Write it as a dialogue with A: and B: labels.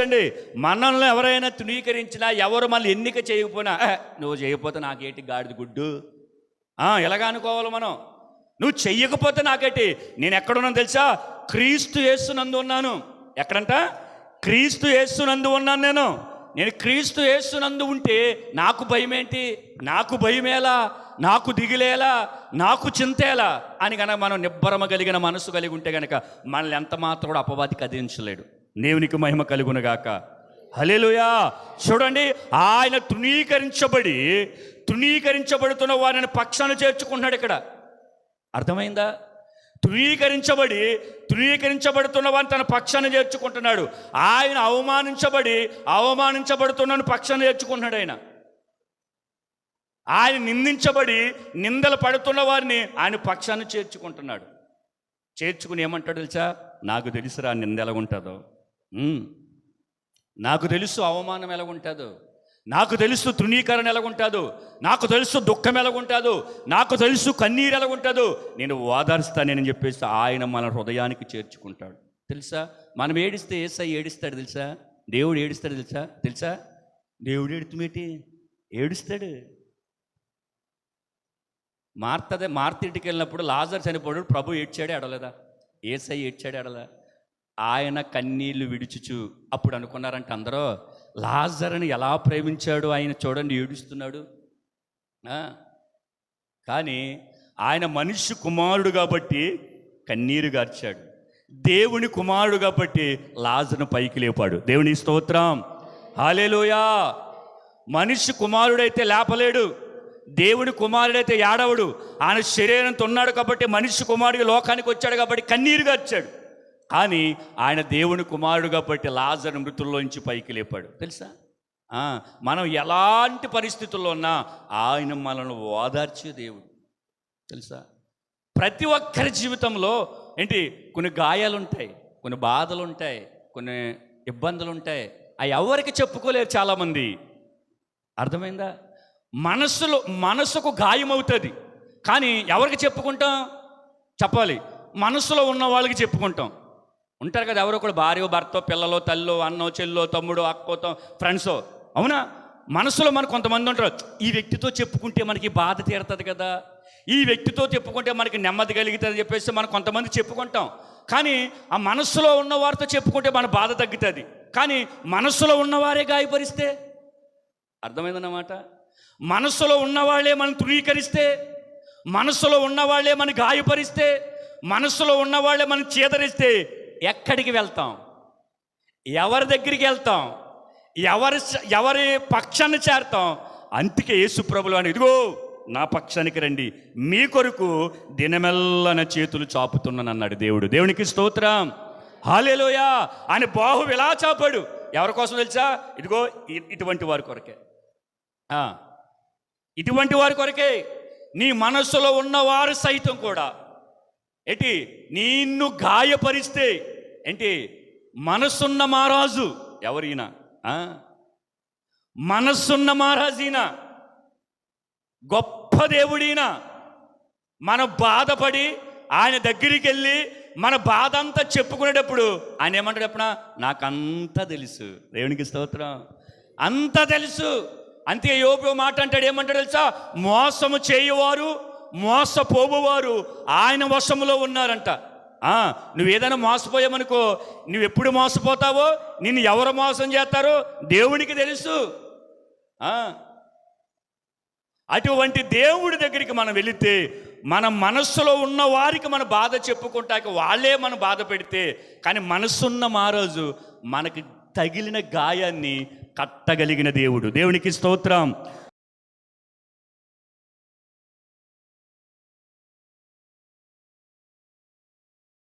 A: ఆలోచించండి, మనల్ని ఎవరైనా తృణీకరించినా, ఎవరు మళ్ళీ ఎన్నిక చేయకపోయినా, నువ్వు చేయకపోతే నాకేంటి గాడిద గుడ్డు ఎలాగ అనుకోవాలి మనం. నువ్వు చెయ్యకపోతే నాకేంటి, నేను ఎక్కడున్నాను తెలుసా? క్రీస్తు యేసునందు ఉన్నాను. ఎక్కడంట? క్రీస్తు యేసునందు ఉన్నాను. నేను క్రీస్తు యేసునందు ఉంటే నాకు భయం ఏంటి, నాకు భయమేలా, నాకు దిగులేలా, నాకు చింతేలా అని కనుక మనం నిబ్బరమ కలిగిన మనసు కలిగి ఉంటే కనుక మనల్ని ఎంత మాత్రం కూడా అపవాది కదిలించలేడు. దేవునికి మహిమ కలుగునుగాక. హల్లెలూయా. చూడండి, ఆయన తృణీకరించబడుతున్న వారిని పక్షాన్ని చేర్చుకుంటున్నాడు ఇక్కడ. అర్థమైందా? తృణీకరించబడుతున్న వారిని తన పక్షాన్ని చేర్చుకుంటున్నాడు. ఆయన అవమానించబడుతున్న పక్షాన్ని చేర్చుకుంటున్నాడు. ఆయన నిందలు పడుతున్న వారిని ఆయన పక్షాన్ని చేర్చుకుంటున్నాడు. చేర్చుకుని ఏమంటాడు తెలుసా? నాకు తెలుసురా నింద ఎలాగుంటుందో, నాకు తెలుసు అవమానం ఎలాగుంటుందో, నాకు తెలుసు తృణీకరణ ఎలాగుంటుందో, నాకు తెలుసు దుఃఖం ఎలాగుంటుందో, నాకు తెలుసు కన్నీరు ఎలాగుంటుందో, నేను ఓదారుస్తానని చెప్పేసి ఆయన మన హృదయానికి చేర్చుకుంటాడు. తెలుసా? మనం ఏడిస్తే యేసయ్య ఏడుస్తాడు తెలుసా? దేవుడు ఏడుస్తాడు తెలుసా? దేవుడు ఏడుతుమేటి ఏడుస్తాడు. మార్త ఇంటికి వెళ్ళినప్పుడు లాజరు చనిపోయాడు, ప్రభు ఏడ్చాడే అడలేదా? యేసయ్య ఏడ్చాడే అడలా? ఆయన కన్నీళ్లు విడుచుచు అప్పుడు అనుకున్నారంట అందరూ, లాజరుని ఎలా ప్రేమించాడు ఆయన, చూడండి ఏడుస్తున్నాడు. కానీ ఆయన మనిషి కుమారుడు కాబట్టి కన్నీరు గార్చాడు, దేవుని కుమారుడు కాబట్టి లాజరును పైకి లేపాడు. దేవుని స్తోత్రం. హల్లెలూయా. మనిషి కుమారుడైతే లేపలేడు, దేవుని కుమారుడైతే ఏడవడు. ఆయన శరీరంతో ఉన్నాడు కాబట్టి, మనిషి కుమారుడు లోకానికి వచ్చాడు కాబట్టి కన్నీరు గార్చాడు. కానీ ఆయన దేవుని కుమారుడు కాబట్టి లాజరు మృతుల్లోంచి పైకి లేపాడు. తెలుసా? మనం ఎలాంటి పరిస్థితుల్లో ఉన్నా ఆయన మనల్ని ఓదార్చే దేవుడు. తెలుసా? ప్రతి ఒక్కరి జీవితంలో కొన్ని గాయాలు ఉంటాయి, కొన్ని బాధలు ఉంటాయి, కొన్ని ఇబ్బందులు ఉంటాయి. అవి ఎవరికి చెప్పుకోలేరు చాలామంది. అర్థమైందా? మనసుకు గాయమవుతుంది, కానీ ఎవరికి చెప్పుకుంటాం? చెప్పాలి, మనసులో ఉన్న వాళ్ళకి చెప్పుకుంటాం. ఉంటారు కదా ఎవరో ఒకడు, భార్య, భర్త, పిల్లలో, తల్లో, అన్నో, చెల్లో, తమ్ముడు, అక్కోతో, ఫ్రెండ్సో. అవునా? మనసులో మనకు కొంతమంది ఉంటారు, ఈ వ్యక్తితో చెప్పుకుంటే మనకి బాధ తీరుతుంది కదా, ఈ వ్యక్తితో చెప్పుకుంటే మనకి నెమ్మది కలుగుతుంది చెప్పేసి మనం కొంతమంది చెప్పుకుంటాం. కానీ ఆ మనసులో ఉన్నవారితో చెప్పుకుంటే మన బాధ తగ్గుతుంది. కానీ మనసులో ఉన్నవారే గాయపరిస్తే, అర్థమైందన్నమాట. మనసులో ఉన్నవాళ్ళే మనం తృణీకరిస్తే, మనసులో ఉన్నవాళ్ళే మనం గాయపరిస్తే, మనసులో ఉన్నవాళ్ళే మనం చేదరిస్తే ఎక్కడికి వెళ్తాం? ఎవరి దగ్గరికి వెళ్తాం? ఎవరి పక్షాన్ని చేరతాం? అందుకే యేసు ప్రభువు అని, ఇదిగో నా పక్షానికి రండి, మీ కొరకు దినమెల్ల నా చేతులు చాపుతున్నాను అన్నాడు దేవుడు. దేవునికి స్తోత్రం. హల్లెలూయా. ఆయన బాహు ఎలా చాపాడు? ఎవరి కోసం తెలుసా? ఇదిగో ఇటువంటి వారి కొరకే, ఇటువంటి వారి కొరకే. నీ మనస్సులో ఉన్నవారు సైతం కూడా నిన్ను గాయపరిస్తే మనసున్న మహారాజు ఎవరైనా, మనసున్న మహారాజీనా, గొప్ప దేవుడినా, మన బాధపడి ఆయన దగ్గరికి వెళ్ళి మన బాధ అంతా చెప్పుకునేటప్పుడు ఆయన ఏమంటాడు చెప్పనా? నాకంతా తెలుసు. దేవునికి స్తోత్రం. అంతా తెలుసు. అంతే యోబు మాట అంటాడు, ఏమంటాడు తెలుసా? మోసము చేయవారు, మోసపోవువారు ఆయన వశములో ఉన్నారంట. నువ్వేదైనా మోసపోయామనుకో, నువ్వు ఎప్పుడు మోసపోతావో, నిన్ను ఎవరు మోసం చేస్తారో దేవునికి తెలుసు. అటువంటి దేవుడి దగ్గరికి మనం వెళితే మన మనస్సులో ఉన్న వారికి మన బాధ చెప్పుకుంటాక వాళ్ళే మనం బాధ పెడితే, కానీ మనసున్న మహారాజు మనకి తగిలిన గాయాన్ని కట్టగలిగిన దేవుడు. దేవునికి స్తోత్రం.